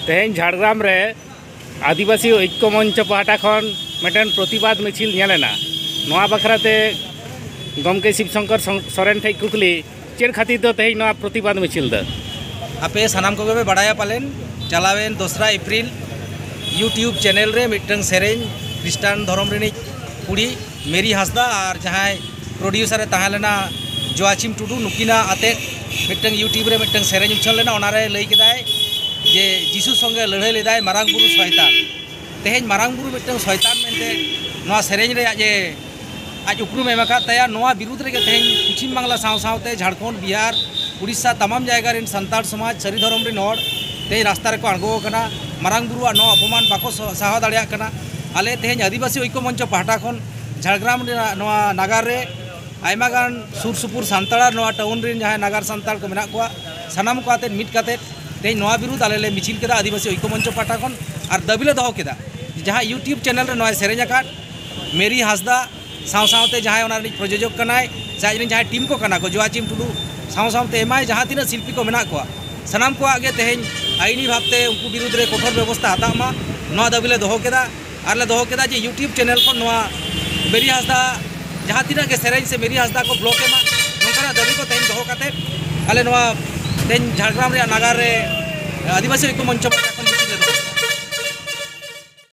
तेहें झाड़ग्राम रे आदिवासी ऐक्य मंच पहाटा खन मिटन प्रतिबाद मिছিল नेलेना नोआ बखराते गमके शिवशंकर सोरेन ठे कुकली चेर खातिर दो तेहें नोआ प्रतिबाद मिছিল द आपे सानाम को बे बड़ाया पालेन चलावेन 2 एप्रिल यूट्यूब चैनल रे मिटन सेरेन क्रिस्टान धर्म रेनी कुड़ी मेरी हासदा और जहाँ प्रोड्यूसर तहलेना जोआचिम टुडू नुकिना आते मिटन यूट्यूब रे मिटन सेरेन उछल लेना ओनारे लई केदाय जे जीसु संगे लड़ाई लेदाय मारांग बुरु शैतान तेहें मारांग बुरु मिटन शैतान मेनते नोआ सेरेन रे जे आज उपरुम एमका तया नोआ विरुद्ध रे तेहें पश्चिम बांग्ला साव सावते झारखंड बिहार उड़ीसा तमाम जायगा रेन संताल समाज सारी धर्म रेन हर तेहें रास्ता रे को आंगो कना मारांग बुरुआ नो अपमान बाको साहा दाड़िया कना आले तेहें आदिवासी ऐक्य मंच पहाटा खन झारग्राम नोआ नागार रे आयमा गान सुर सुपुर सांताड़ा नोआ टाउन रेन जहाँ नागार सांताल को मेना कोआ सानाम को आते मिट काते तेहें नोआ विरुद्ध आले ले मिছিল केदा आदिवासी ऐक्य मंच पहाटा खन और दाबी दहो केदा जहाँ यूट्यूब चैनल रे नोआ सेरेन आकाद मेरी हासदा साव सावते जहाँ ओना प्रयोजक कनाय जहाँ टीम को कना को जोआचिम टुडू साव सावते एमाय जहाँ तीना शिल्पी को मेना कोआ सानाम को आगे तेहें आईनी भावते उनको विरुद्ध रे कठोर व्यवस्था हतामा नोआ दाबी ले दहो केदा और ले दहो केदा जे यूट्यूब चैनल को नोआ मेरी हासदा जहाँ तीना के सेरेन से मेरी हासदा को ब्लॉक एमा नोकरा दाबी को तेहें दहो काते आले नोआ तेहें झारग्राम रे नागार रे आदिवासी ऐक्य मंच